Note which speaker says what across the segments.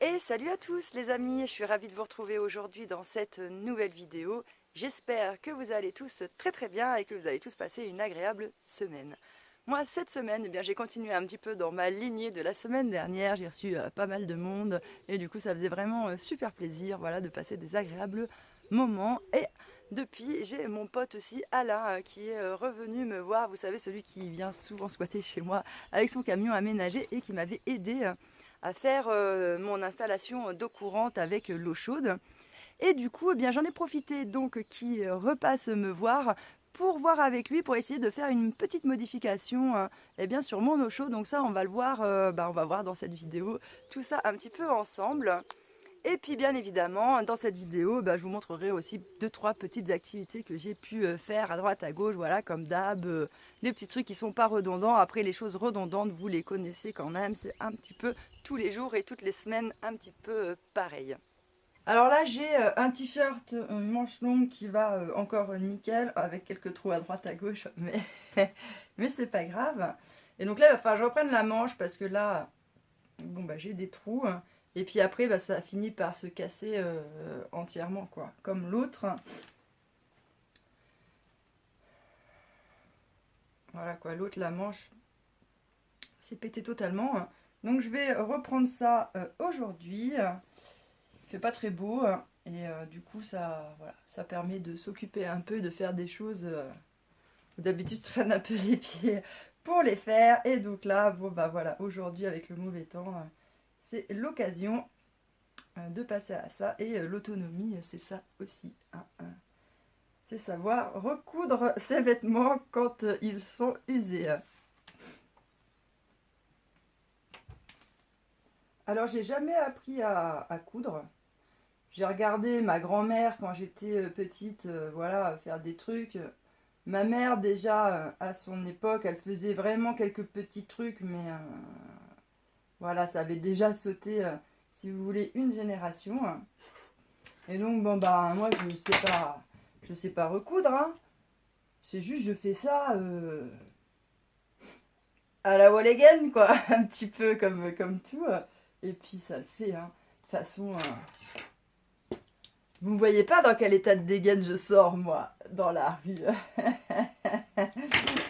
Speaker 1: Et salut à tous les amis, je suis ravie de vous retrouver aujourd'hui dans cette nouvelle vidéo. J'espère que vous allez tous très bien et que vous allez tous passer une agréable semaine. Moi cette semaine, eh bien, j'ai continué un petit peu dans ma lignée de la semaine dernière, j'ai reçu pas mal de monde et du coup ça faisait vraiment super plaisir voilà, de passer des agréables moments. Et depuis j'ai mon pote aussi Alain qui est revenu me voir, vous savez celui qui vient souvent squatter chez moi avec son camion aménagé et qui m'avait aidé à faire mon installation d'eau courante avec l'eau chaude. Et du coup, eh bien, j'en ai profité donc qui repasse me voir pour voir avec lui, pour essayer de faire une petite modification eh bien, sur mon eau chaude. Donc ça, on va le voir, on va voir dans cette vidéo tout ça un petit peu ensemble. Et puis bien évidemment, dans cette vidéo, je vous montrerai aussi 2-3 petites activités que j'ai pu faire à droite à gauche, voilà, comme d'hab, des petits trucs qui sont pas redondants. Après, les choses redondantes, vous les connaissez quand même, c'est un petit peu tous les jours et toutes les semaines, un petit peu pareil. Alors là, j'ai un t-shirt manche longue qui va encore nickel, avec quelques trous à droite à gauche, mais, mais c'est pas grave. Et donc là, il va falloir que je reprenne la manche parce que là, bon j'ai des trous. Et puis après, ça finit par se casser entièrement, quoi. Comme l'autre. Voilà, quoi. L'autre, la manche, c'est pété totalement. Donc je vais reprendre ça aujourd'hui. Il fait pas très beau. Et du coup, ça permet de s'occuper un peu, de faire des choses où d'habitude je traîne un peu les pieds pour les faire. Et donc là, bon voilà, aujourd'hui avec le mauvais temps, c'est l'occasion de passer à ça. Et l'autonomie, c'est ça aussi. C'est savoir recoudre ses vêtements quand ils sont usés. Alors, j'ai jamais appris à coudre. J'ai regardé ma grand-mère quand j'étais petite, voilà, faire des trucs. Ma mère, déjà, à son époque, elle faisait vraiment quelques petits trucs, mais voilà, ça avait déjà sauté, si vous voulez, une génération. Et donc, bon, moi, je sais pas recoudre, hein. C'est juste, je fais ça à la wall again, quoi. Un petit peu comme tout. Et puis, ça le fait, hein. De toute façon, vous ne voyez pas dans quel état de dégaine je sors, moi, dans la rue.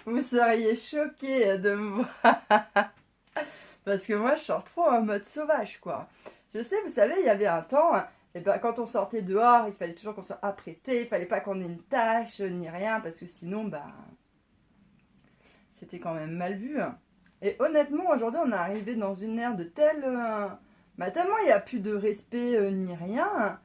Speaker 1: Vous seriez choqués de me voir. Parce que moi, je sors trop en mode sauvage, quoi. Je sais, vous savez, il y avait un temps, et quand on sortait dehors, il fallait toujours qu'on soit apprêté, il fallait pas qu'on ait une tache, ni rien, parce que sinon, c'était quand même mal vu. Et honnêtement, aujourd'hui, on est arrivé dans une ère de tellement il n'y a plus de respect ni rien,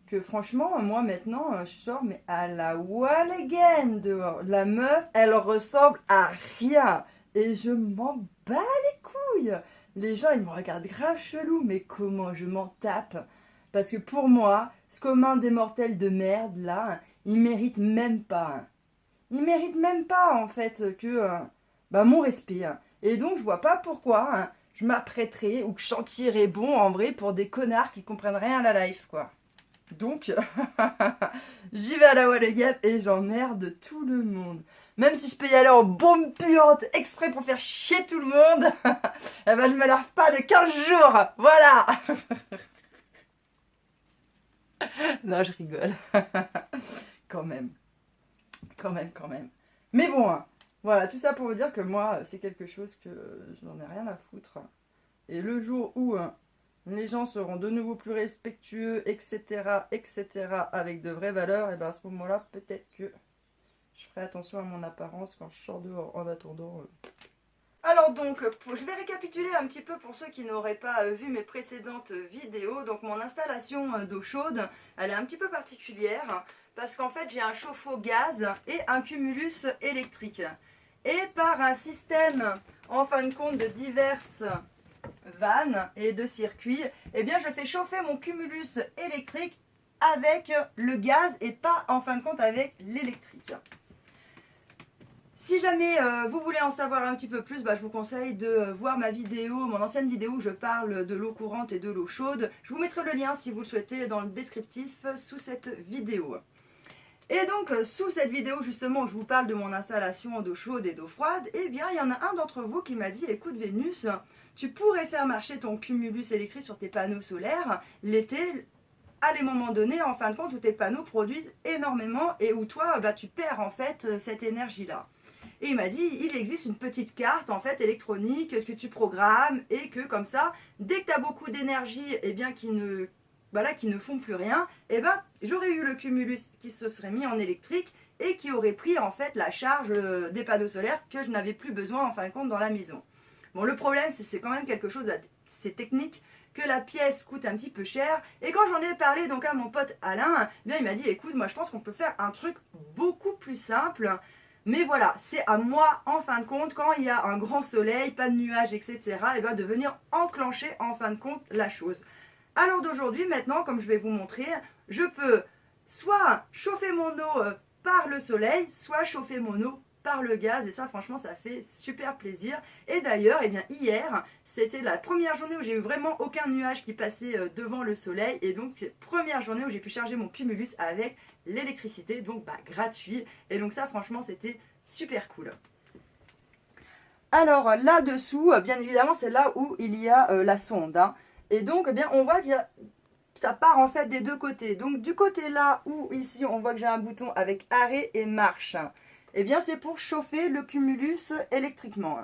Speaker 1: que franchement, moi maintenant, je sors mais à la wall again dehors. La meuf, elle ressemble à rien. Et je m'en bats les couilles. Les gens, ils me regardent grave chelou, mais comment je m'en tape. Parce que pour moi, ce commun des mortels de merde, là, ils méritent même pas. Ils méritent même pas, en fait, que mon respect. Et donc, je vois pas pourquoi je m'apprêterais ou que je sentirais bon, en vrai, pour des connards qui comprennent rien à la life, quoi. Donc, j'y vais à la wall again et j'emmerde tout le monde. Même si je peux y aller en bombe puante exprès pour faire chier tout le monde, eh ben je me lave pas de 15 jours. Voilà. Non, je rigole. Quand même. Quand même, quand même. Mais bon, voilà, tout ça pour vous dire que moi, c'est quelque chose que je n'en ai rien à foutre. Et le jour où les gens seront de nouveau plus respectueux, etc., avec de vraies valeurs, et bien à ce moment-là, peut-être que je ferai attention à mon apparence quand je sors dehors en attendant. Alors donc, je vais récapituler un petit peu pour ceux qui n'auraient pas vu mes précédentes vidéos. Donc mon installation d'eau chaude, elle est un petit peu particulière parce qu'en fait j'ai un chauffe-eau gaz et un cumulus électrique. Et par un système, en fin de compte, de diverses vannes et de circuits, eh bien je fais chauffer mon cumulus électrique avec le gaz et pas en fin de compte avec l'électrique. Si jamais vous voulez en savoir un petit peu plus, je vous conseille de voir ma vidéo, mon ancienne vidéo où je parle de l'eau courante et de l'eau chaude. Je vous mettrai le lien si vous le souhaitez dans le descriptif sous cette vidéo. Et donc, sous cette vidéo justement où je vous parle de mon installation d'eau chaude et d'eau froide, eh bien, il y en a un d'entre vous qui m'a dit, écoute Vénus, tu pourrais faire marcher ton cumulus électrique sur tes panneaux solaires l'été, à des moments donnés, en fin de compte, où tes panneaux produisent énormément et où toi, tu perds en fait cette énergie-là. Et il m'a dit, il existe une petite carte en fait électronique que tu programmes et que comme ça, dès que tu as beaucoup d'énergie, eh bien, qui ne font plus rien, eh ben, j'aurais eu le cumulus qui se serait mis en électrique et qui aurait pris en fait la charge des panneaux solaires que je n'avais plus besoin en fin de compte dans la maison. Bon, le problème, c'est quand même quelque chose, c'est technique, que la pièce coûte un petit peu cher. Et quand j'en ai parlé donc à mon pote Alain, eh bien, il m'a dit, écoute, moi je pense qu'on peut faire un truc beaucoup plus simple. Mais voilà, c'est à moi, en fin de compte, quand il y a un grand soleil, pas de nuages, etc., et bien de venir enclencher, en fin de compte, la chose. Alors d'aujourd'hui, maintenant, comme je vais vous montrer, je peux soit chauffer mon eau par le soleil, soit chauffer mon eau par le gaz, et ça franchement ça fait super plaisir. Et d'ailleurs, eh bien hier, c'était la première journée où j'ai eu vraiment aucun nuage qui passait devant le soleil, et donc première journée où j'ai pu charger mon cumulus avec l'électricité, donc gratuit, et donc ça franchement c'était super cool. Alors là-dessous, bien évidemment c'est là où il y a la sonde, hein. Et donc eh bien on voit qu'il y a ça part en fait des deux côtés. Donc du côté là où ici on voit que j'ai un bouton avec arrêt et marche, eh bien c'est pour chauffer le cumulus électriquement.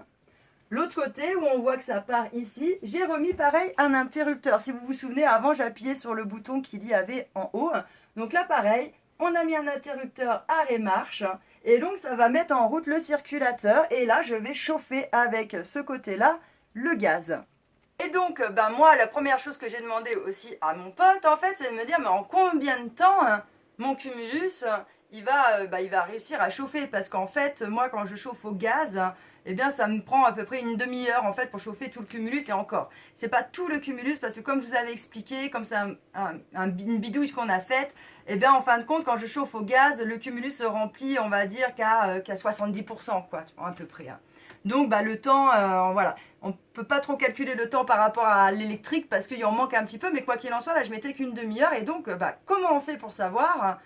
Speaker 1: L'autre côté où on voit que ça part ici, j'ai remis pareil un interrupteur. Si vous vous souvenez, avant j'appuyais sur le bouton qu'il y avait en haut. Donc là pareil, on a mis un interrupteur arrêt marche. Et donc ça va mettre en route le circulateur. Et là je vais chauffer avec ce côté-là le gaz. Et donc, moi, la première chose que j'ai demandé aussi à mon pote, en fait, c'est de me dire, mais en combien de temps mon cumulus, il va réussir à chauffer? Parce qu'en fait, moi, quand je chauffe au gaz, eh bien, ça me prend à peu près une demi-heure, en fait, pour chauffer tout le cumulus. Et encore, c'est pas tout le cumulus, parce que comme je vous avais expliqué, comme c'est une bidouille qu'on a faite, eh bien, en fin de compte, quand je chauffe au gaz, le cumulus se remplit, on va dire, qu'à 70%, quoi, à peu près. Donc le temps, voilà, on ne peut pas trop calculer le temps par rapport à l'électrique parce qu'il en manque un petit peu, mais quoi qu'il en soit, là je mettais qu'une demi-heure. Et donc comment on fait pour savoir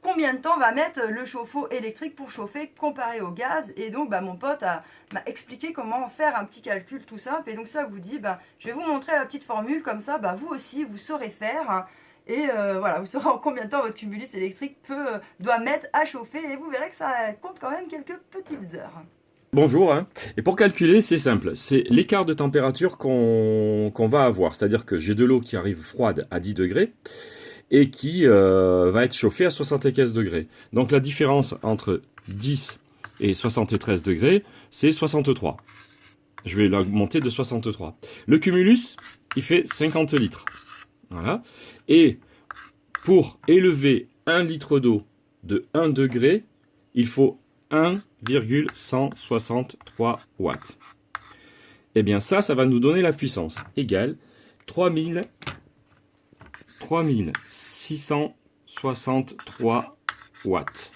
Speaker 1: combien de temps va mettre le chauffe-eau électrique pour chauffer comparé au gaz? Et donc mon pote m'a expliqué comment faire un petit calcul tout simple. Et donc ça vous dit, je vais vous montrer la petite formule, comme ça vous aussi vous saurez faire. Et voilà, vous saurez en combien de temps votre cumulus électrique doit mettre à chauffer. Et vous verrez que ça compte quand même quelques petites heures.
Speaker 2: Bonjour, hein. Et pour calculer, c'est simple, c'est l'écart de température qu'on va avoir. C'est-à-dire que j'ai de l'eau qui arrive froide à 10 degrés et qui va être chauffée à 75 degrés. Donc la différence entre 10 et 73 degrés, c'est 63. Je vais l'augmenter de 63. Le cumulus, il fait 50 litres. Voilà. Et pour élever 1 litre d'eau de 1 degré, il faut 1,163 watts. Et bien ça va nous donner la puissance égale 3663 watts.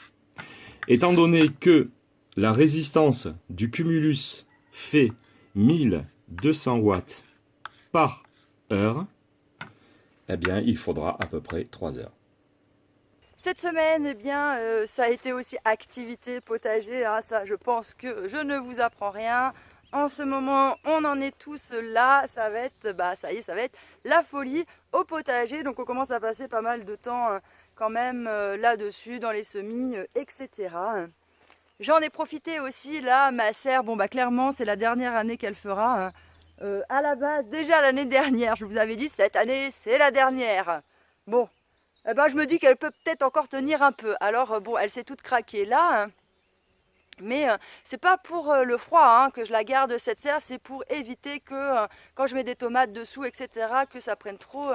Speaker 2: Étant donné que la résistance du cumulus fait 1200 watts par heure, eh bien il faudra à peu près 3 heures.
Speaker 1: Cette semaine, eh bien, ça a été aussi activité potager, hein, ça je pense que je ne vous apprends rien. En ce moment, on en est tous là, ça va être, ça y est, ça va être la folie au potager. Donc on commence à passer pas mal de temps quand même là-dessus, dans les semis, etc. J'en ai profité aussi, là, ma serre, clairement c'est la dernière année qu'elle fera. À la base, déjà l'année dernière, je vous avais dit, cette année c'est la dernière. Bon. Je me dis qu'elle peut peut-être encore tenir un peu. Alors elle s'est toute craquée là, hein. Mais c'est pas pour le froid hein, que je la garde cette serre, c'est pour éviter que quand je mets des tomates dessous, etc., que ça prenne trop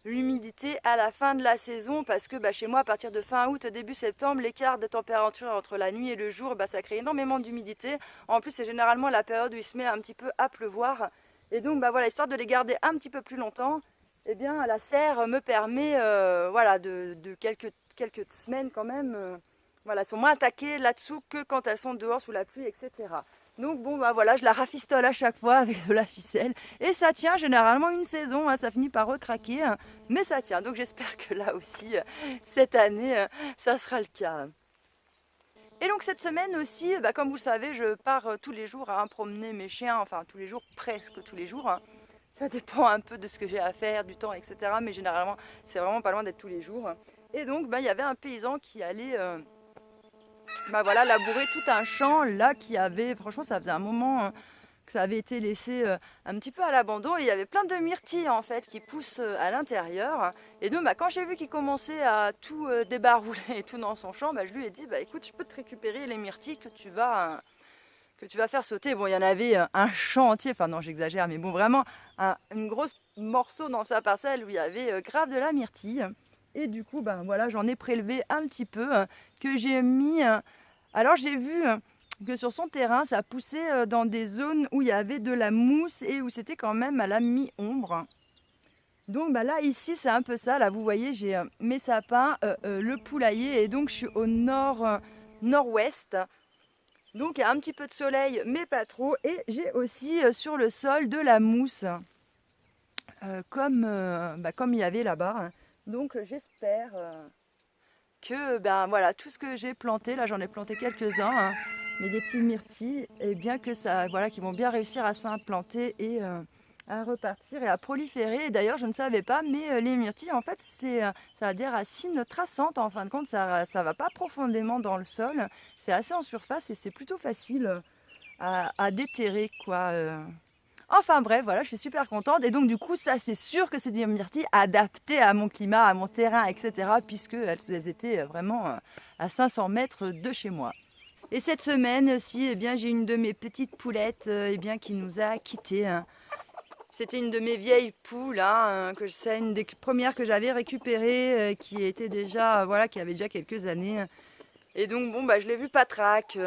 Speaker 1: l'humidité à la fin de la saison, parce que chez moi, à partir de fin août, début septembre, l'écart de température entre la nuit et le jour, ça crée énormément d'humidité. En plus, c'est généralement la période où il se met un petit peu à pleuvoir. Et donc voilà, histoire de les garder un petit peu plus longtemps, eh bien, la serre me permet de quelques semaines quand même, elles sont moins attaquées là-dessous que quand elles sont dehors sous la pluie, etc. Donc bon bah voilà, je la rafistole à chaque fois avec de la ficelle et ça tient généralement une saison, hein, ça finit par recraquer, hein, mais ça tient. Donc j'espère que là aussi, cette année, ça sera le cas. Et donc cette semaine aussi, bah, comme vous le savez, je pars tous les jours à promener mes chiens, enfin tous les jours, presque tous les jours, hein. Ça dépend un peu de ce que j'ai à faire, du temps, etc. Mais généralement, c'est vraiment pas loin d'être tous les jours. Et donc, bah, il y avait un paysan qui allait bah, voilà, labourer tout un champ là qui avait, franchement, ça faisait un moment que ça avait été laissé un petit peu à l'abandon. Et il y avait plein de myrtilles en fait qui poussent à l'intérieur. Et donc, bah, quand j'ai vu qu'il commençait à tout débarouler et tout dans son champ, bah, je lui ai dit, bah, écoute, je peux te récupérer les myrtilles que tu vas faire sauter. Bon, il y en avait un champ entier, enfin non, j'exagère, mais bon, vraiment une grosse morceau dans sa parcelle où il y avait grave de la myrtille. Et du coup, ben voilà, j'en ai prélevé un petit peu que j'ai mis. Alors j'ai vu que sur son terrain, ça poussait dans des zones où il y avait de la mousse et où c'était quand même à la mi-ombre. Donc bah là, ici, c'est un peu ça. Là, vous voyez, j'ai mes sapins, le poulailler, et donc je suis au nord-ouest. Donc il y a un petit peu de soleil, mais pas trop. Et j'ai aussi sur le sol de la mousse, comme il y avait là-bas. Donc j'espère que ben, voilà, tout ce que j'ai planté, là j'en ai planté quelques-uns, hein, mais des petits myrtilles, et bien que ça, voilà, qui vont bien réussir à s'implanter et à repartir et à proliférer. Et d'ailleurs, je ne savais pas, mais les myrtilles, en fait, ça a des racines traçantes. En fin de compte, ça va pas profondément dans le sol. C'est assez en surface et c'est plutôt facile à déterrer, quoi. Enfin bref, voilà, je suis super contente. Et donc du coup, ça c'est sûr que c'est des myrtilles adaptées à mon climat, à mon terrain, etc. Puisque elles étaient vraiment à 500 mètres de chez moi. Et cette semaine aussi, eh bien, j'ai une de mes petites poulettes eh bien, qui nous a quittés. C'était une de mes vieilles poules, hein, c'est une des premières que j'avais récupérées, qui était déjà, voilà, qui avait déjà quelques années. Et donc bon, bah, je l'ai vue patraque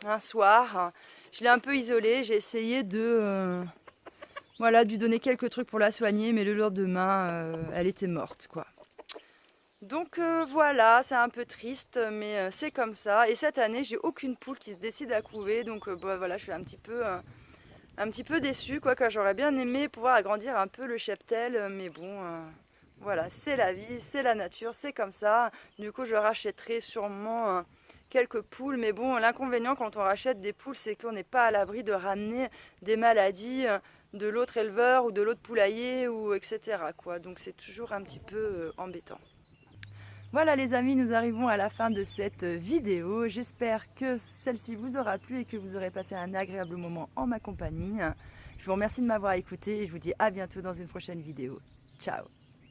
Speaker 1: un soir. Je l'ai un peu isolée. J'ai essayé de voilà, lui donner quelques trucs pour la soigner, mais le lendemain, elle était morte, quoi. Donc voilà, c'est un peu triste, mais c'est comme ça. Et cette année, j'ai aucune poule qui se décide à couver, donc bah, voilà, je suis un petit peu déçue, quoi, car j'aurais bien aimé pouvoir agrandir un peu le cheptel, mais bon, voilà, c'est la vie, c'est la nature, c'est comme ça. Du coup, je rachèterai sûrement quelques poules, mais bon, l'inconvénient quand on rachète des poules, c'est qu'on n'est pas à l'abri de ramener des maladies de l'autre éleveur ou de l'autre poulailler, ou etc., quoi. Donc c'est toujours un petit peu embêtant. Voilà les amis, nous arrivons à la fin de cette vidéo. J'espère que celle-ci vous aura plu et que vous aurez passé un agréable moment en ma compagnie. Je vous remercie de m'avoir écouté et je vous dis à bientôt dans une prochaine vidéo. Ciao!